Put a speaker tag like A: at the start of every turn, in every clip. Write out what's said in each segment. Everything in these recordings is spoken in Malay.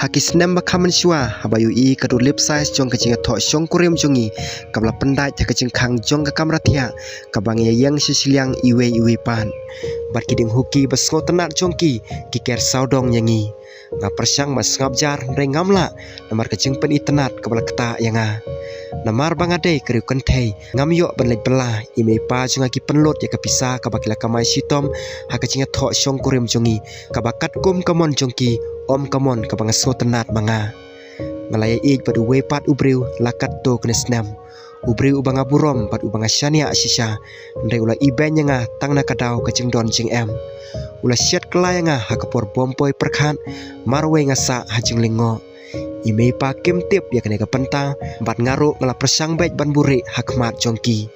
A: Hakis nem bakaman shua habayu I kadu lip size jong kacing thok shong kurim jongi kabla pendai kacing khang jong ka kamratia kabang yang sisiliang iwe pan bat kiding huki basngo tenat jongki kiker saudong yangi nga persyang mas ngabjar re ngamla namar kacing pen itenat kabla keta yanga namar bangade kriu kentei ngam yok benlek belah ime pa jonga ki penlot ya kapisa kabakila kamai sitom hakacing thok shong kurim jongi kabakat kum kamon jongki om kamon kabang so tenat manga ngalaya ik pad uwe pat ubriu lakat to knesnam ubriu ubanga burom pad ubanga syania asisha ndai ula ibenya nga tangna kadau kacing don jing em ula syat kelayanga hakapor bompoi perkhan marwe ngasa hajing lingo ime pa kim tip ya kene ka pentang bat ngaru ngala persang baik ban buri hakmat jongki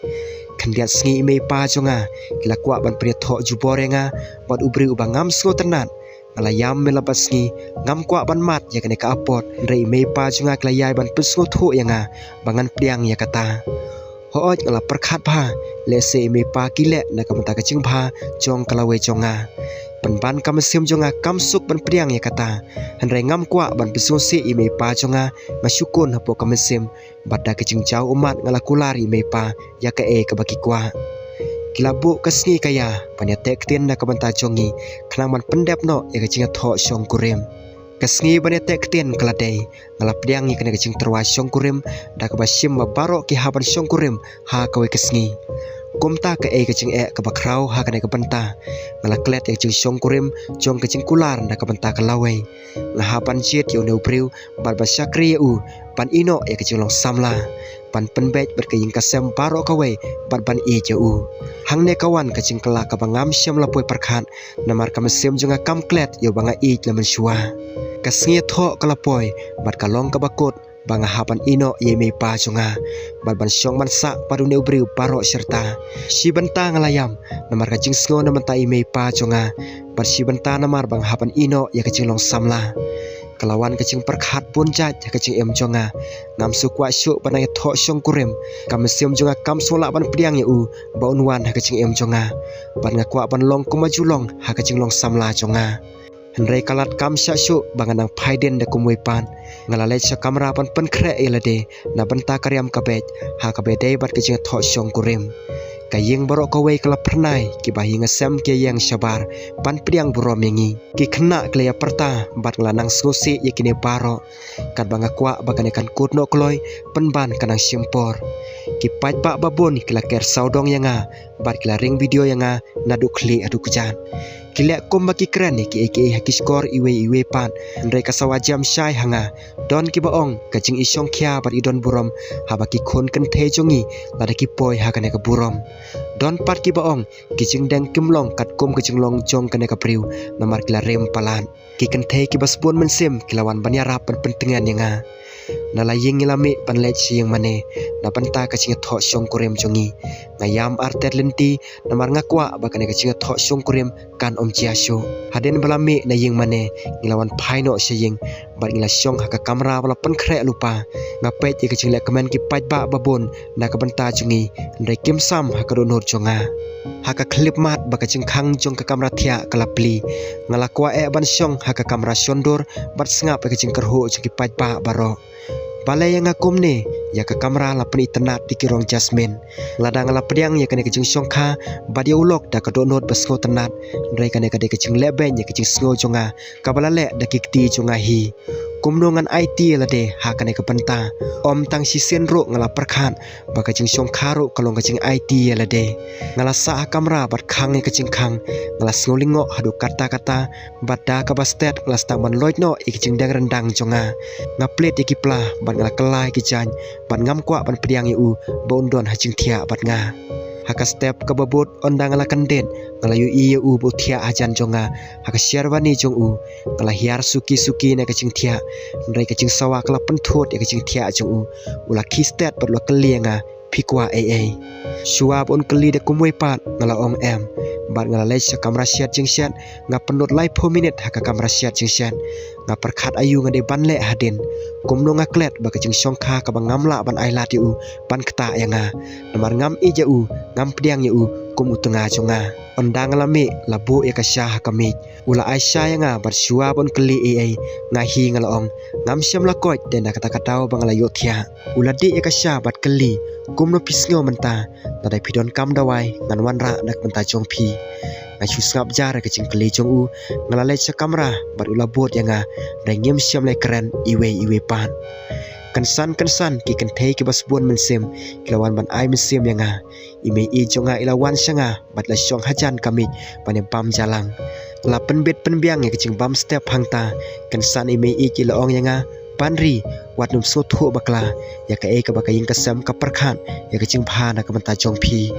A: kandiat sngi ime pa jonga kila kwa ban pri tho juborenga bat ubriu ubangam so tenat alayam melapas ngi ngam kwa ban mat ya kene ka apot rei me pa junga klayai ban pesngo thu yanga bangan pliang ya kata hooj ngala perkhat pha lese me pa kile na kamta ka ching pha jong kalawe jonga penban kamesim jonga kamsuk ban pliang ya kata hanrei ngam kwa ban pesngo si me pa jonga masyukun hapo kamesim badda kecing jau umat ngala kulari me pa ya ka e ka baki kwa kilabu kasngi kaya panyatek tin na kabanta jongi khnang man pendep no ya kacing tho shong kurim kasngi panyatek tin kaladei ngalap diang ni kena kacing terwa shong kurim da kabasim mabaro ki haban shong kurim ha kawe kasngi kumta ka e kacing ka bakrau ha kana kabanta ngalaklet ya kacing shong kurim jong kacing kular da kabanta kalawe ngahapan jit yo neupriu barba syakri u pan ino ya kacing long samla pan penbet berkaying kasem baro kawe ban e jau hangne kawan kacing kala kabangam syam lapoi perkhan namar kamesim jonga kamklet yo banga e lamen shua kasngi tho kalapoi bat kalong kabakut banga hapan ino ye me pa jonga ban syong mansa paru neubriu baro serta si benta ngalayam namar kacing sngo namanta e me pa jonga bar si benta namar bang hapan ino ya kacing long samla kelawan kacing perkhat pun jat kacing em jonga ngam sukwa syuk panai tho shong kurim kamesim jonga kam sola ban priang ya u baunwan kacing em jonga ban ngakwa ban long kumajulong ha kacing long samla jonga henrei kalat kam syuk banganang phaiden de kumwe pan ngalale cha kamera pan penkre elade na benta karyam kabet ha kabedei bat kacing tho shong kurim kayeng borok kawe kelap pernai ki bahi ngasem ke yang syabar pan priang burom yangi ki khna kleya perta bat nglanang skosi yakine baro kat banga kwa bagane kan kutno kloy penban kanang simpor ki paj ba babon kila ker saudong yanga bat kila ring video yanga nadu kli adu kujan kila kom baki keren ni ki eke hakiskor iwe pan ndai kasawa jam syai hanga don ki baong kacing isong kya bat idon burom habaki khon kan the jongi lada ki poi ha kana ka burom don pat ki baong kicing deng kimlong kat kum kicing long jong kana ka priu namar kila rem palan ki kan the ki basbon mensim kilawan banyara pentengan yanga nalaying ngilami panlech siyang mane na banta kacing tho shong kurim jongi ngayam artet lenti namar ngakwa bakane kacing tho shong kurim kan om chiasyo haden balami na ying mane ngilawan phaino siyang bar ngila shong haka kamera bala penkre lupa ngape ti kacing le komen ki paj ba babon na ka banta jongi ndai kim sam haka donor jonga haka klip mat bakacing khang jong ka kamera thia kalapli ngalakwa e ban shong haka kamera shondor bat sngap kacing kerhu ki paj ba baro balai yang akum ni ya ka kamera la peni tenat dikirong jasmine ladang la pediang ya kene kecing songkha badia ulok da ka donot basngo tenat ndrai kane ka de kecing leben ya kecing sngo jonga kabala le da kikti jonga hi kumnongan IT la de ha kane ka penta om tang si senro ngala perkhan ba kecing songkha ro kalong kecing IT la de ngala sa kamera bat khang ni kecing khang ngala sngolingo hadu kata-kata badda ka bastet ngala staman loitno ikicing dang rendang jonga ngaplet ikipla ban ngala kelai ki jan ban ngam kwa ban pediang yu bondon hacing thia bat nga haka step ka babot ondang ngala kanden ngala yu u bo thia ajan jonga haka sherwani jong u ngala hiar suki na kacing thia ndai kacing sawa kala penthot ya kacing thia jong u ula kistet bat lo kelianga phikwa shua bon keli de kumwe pat ngala om em bat ngala le kamera siat jing siat nga penot lai 4 minute haka kamera siat jing siat nga perkhat ayu ngade banle hadin kumno ngaklet ba kacing songkha ka bangamla ban ailat yu ban kta yanga namar ngam ija u ngam pediang yu kum utenga jonga ondang lami labu ya kasyah kamit ula Aisyah yang bat syua bon keli ai ngahi ngalaong ngam syam lakot dan kata-katau bangala yothia ula di ya kasyah bat keli kum no pisngo menta tadai pidon kam dawai ngan wanra nak menta jongpi ngachu ngap jar kecing keli jong u ngalalai sa kamera bat ula bot yang dai ngem syam lai keren iwe pan kansan ki kentei ke basbon mensem kilawan ban ai mensem yang ime i jonga ilawan syanga bat la syong hajan kami pane pam jalang la penbet penbiang ya kecing bam step hangta kansan ime i kilaong yang panri wat num sotho bakla ya ka e ka bakaying kasam ka perkhan ya kecing phana ka menta jongpi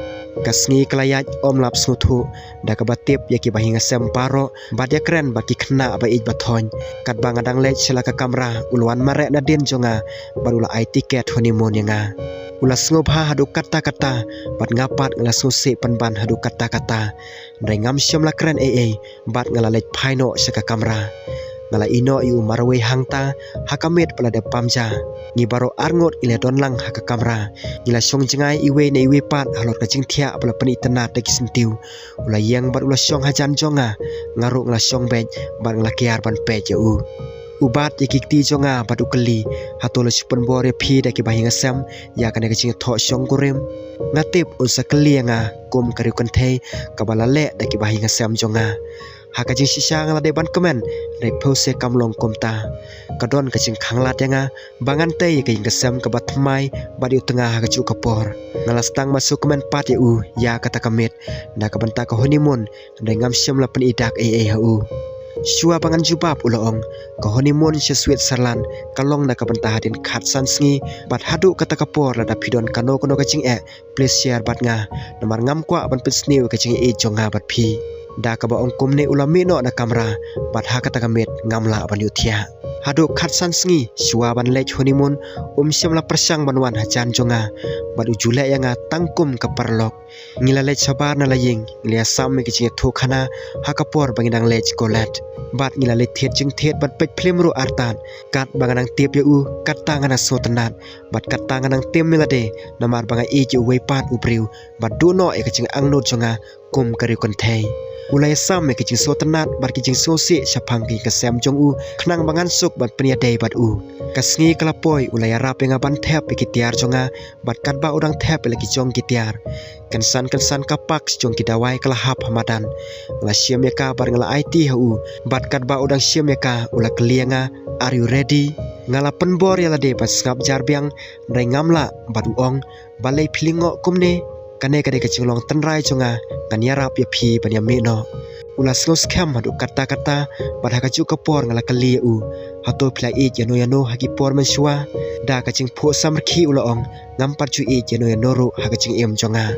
A: kasngi kelayat om lap sotho da ka batip ya ki bahinga sem paro bat ya keren baki khna ba ij bathon kat bang adang lech sela ka kamera ulwan mare na den jonga barula ai tiket honeymoon yanga ula snobha hadu kata-kata bat ngapat ngala sose panban hadu kata-kata dai ngam syam la keren bat ngala lech phaino saka kamera ngala ino yu marwe hangta hakamet pelada pamja ni baro arngot ile don lang haka kamera nila syong jengai iwe na iwe pat halot kacing thia pala pani tenat de kisentiu ula yang bar ula syong hajan jonga ngaruk ngala syong bej bar ngala kiar ban pej u ubat yakikti jonga badu keli hatolo supen bore phi da ki bahinga sam ya kana kacing tho syong kurem ngatip unsa keli nga kum kariu kantei kabala le da ki bahinga sam jonga hakajing sisa ngala deban komen dai pose kamlong komta kadon kacing khanglat yang bangan tei kaing kesam ke batmai badi tengah kaju kapor ngala stang masuk komen pat ya kata kamit da kabanta ka honeymoon dai ngam syam la pen idak hu syua bangan jubab uloong ka honeymoon sya Switzerland kalong da kabanta hadin khat sansngi bat hadu kata kapor la da pidon kano kono kacing please share bat namar ngam kwa ban pisniu kacing jonga bat phi da ka ba ongkum ne ulami no na kamera bat ha kata kamit ngamla ban yuthia hadu khat san sngi syua ban lech honeymoon syam la persang banwan hajan jonga bat ujule yang tangkum ka perlok ngila lech sabar na laying nglia sam me kiching thokana ha kapor bangidang lech golat bat ngila le thet jing thet bat pech phlemru artan kat banganang tip kat tangana sotenat bat kat tanganang tem melade namar banga e ju wepat ubriu bat duno e kiching angnut jonga kum kari konthei ulai sam me kicing so tenat bar kicing so si syapang ki kasem jong khnang bangan suk bat penia dei bat kasngi kalapoi ulai rap yang ban thep kitiar jonga bat kat ba udang thep lagi jong kitiar kansan kapak jong kidawai kalahap hamadan la syam ya ka bar ngala IT bat kat ba udang syam ya ka ula klianga are you ready ngala penbor ya la de pas ngap jarbiang dai ngamla bat uong balai philingo kumne kane kade kecilong tenrai jonga kan yarap ya phi pan ya meno ula slow scam hadu kata-kata bar hakaju kapor ngala kali hato pla e yano hagi por mensua da kacing pho samrki ulaong ngampar cu e yano ru hakacing em jonga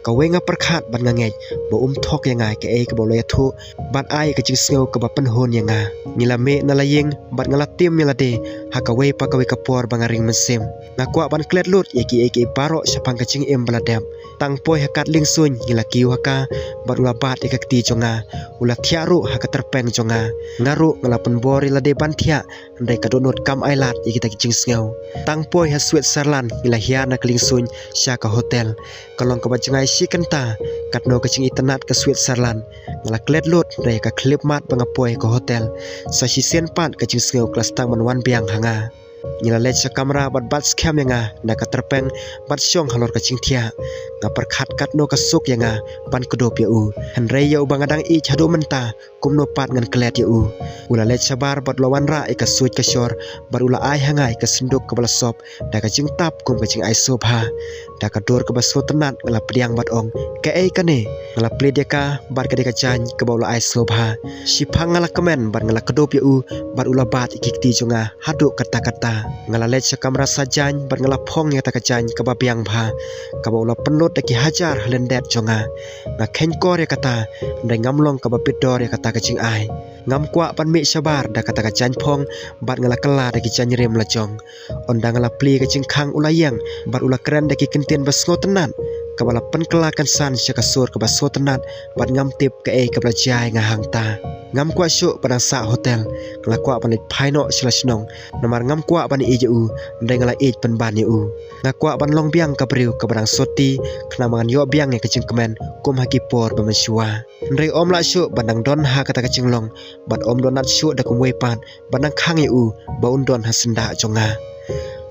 A: kawenga perkhat ban ngangej bo thok yang ke e ke boleh thu bat ai kacing sngo ke bapen hon yang ngilame nalayeng bat ngala tim milade hakawe pakawe kapor bangaring mensem nakwa ban klet lut yaki eke baro syapang kacing em baladam tang poi hakat ling sun ngila kiu haka barula bat ekakti jonga ula thiaru haka terpeng jonga ngaru ngala penbori lade bantia ndai kadonot kam ailat yaki ta kicing sngo tang poi ha Switzerland ngila hiana kling sun syaka hotel kalong ka bajengai sikenta katno kacing itenat ke Switzerland ngala klet lut ndai ka klip mat bangapoi ke hotel sa sisen pat kacing sngo kelas tang manwan biang hanga ngila lech sa kamera bat scam yang na ka terpeng bat syong halor kacing thia nga perkhat kat no kasuk yang ban kedop ya henrei ya bangadang i chado menta kumno pat ngan klet ya ula lech sabar bat lawan ra e kasut kasyor bar ula ai hangai ka senduk ka balasop da kacing tap kum kacing ai sop ha da ka dor ka baso tenat ngala pediang bat ong ke ai kane ngala pled ya ka bar ka de ka jan ka baula ai sop ha sipang ngala kemen bar ngala kedop ya bar ula bat ikikti jonga hadu kata-kata ngala lech sa kamera sajan bar ngala phong ya ta ka jan ka babiang bha ka baula penut daki hajar halendet jonga na kenkor ya kata ndai ngamlong ka bapidor ya kata kacing ai ngam kwa pan mi sabar da kata kacan phong bat ngala kala daki janyrem lajong ondang ngala pli kacing khang ulayang bat ula keren daki kentien basngo tenan kabala penkelakan san syakasur kabasur tenat bat ngam tip ke kabelajai ngahang ta ngam kwa syuk padang sa hotel ngala kwa panit phaino silasnong namar ngam kwa bani iju ndai ngala ij penban yu ngakwa ban long biang kabriu kabadang soti kena mangan yo biang ne kecing kemen kum haki por bamensua ndai om la syuk bandang don ha kata kecing long bat om donat syuk da kum wepan bandang khang yu baun don hasenda jonga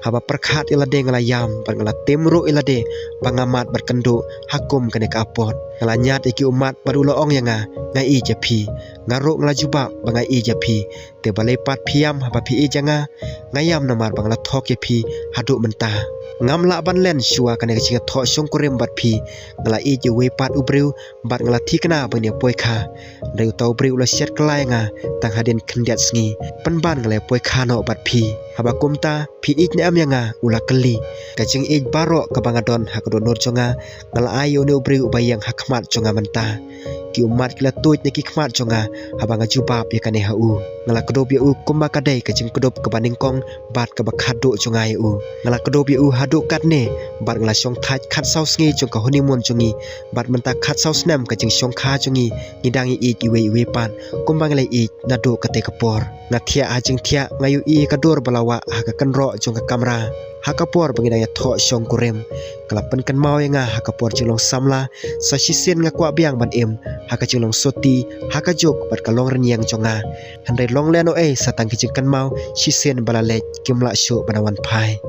A: haba perkhat ilade ngala yam ban ngala temru ilade bangamat berkendu hakum kene kapot ngala nyat iki umat barulo ong yanga ngai japi ngaruk ngala jubak bangai japi te balepat piam haba pi janga ngayam namar bangla thok pi haduk mentah ngam la ban len syua kane kecing tho syong kurim bat pi ngala je wepat ubriu bat ngala thikna bania poikha ndai tau briu la syat kelai nga tang hadin kendiat sngi penban ngale poikha no bat pi haba kumta pi ne am yanga ula keli kacing baro kabangadon hakdo nur jonga ngala ayo ne ubriu bayang hakmat jonga mentah ki umat kila tuit ne ki khmat jonga habanga jubab ya kane hau ngala kedop ya u kumba kadai kacing kedop kebaning kong bat ka bakhadu jonga yu ngala kedop ya u haduk kat ne bat ngala syong thaj khat saus ngi jong ka honeymoon jongi bat menta khat saus nam kacing syong kha jongi ngidangi iwe pan kumba ngale nadu kate kapor ngathia ajing thia ngayu kadur balawa hakakan ro jong ka kamera hakapor bangidaya tho syong kurem kalapan kan mau nga hakapor jilong samla sa sisen ngakwa biang ban em hakajilong soti hakajok bat kalong renyang jonga handai long leno satang kijing kan mau sisen balalej kimla syu banawan pai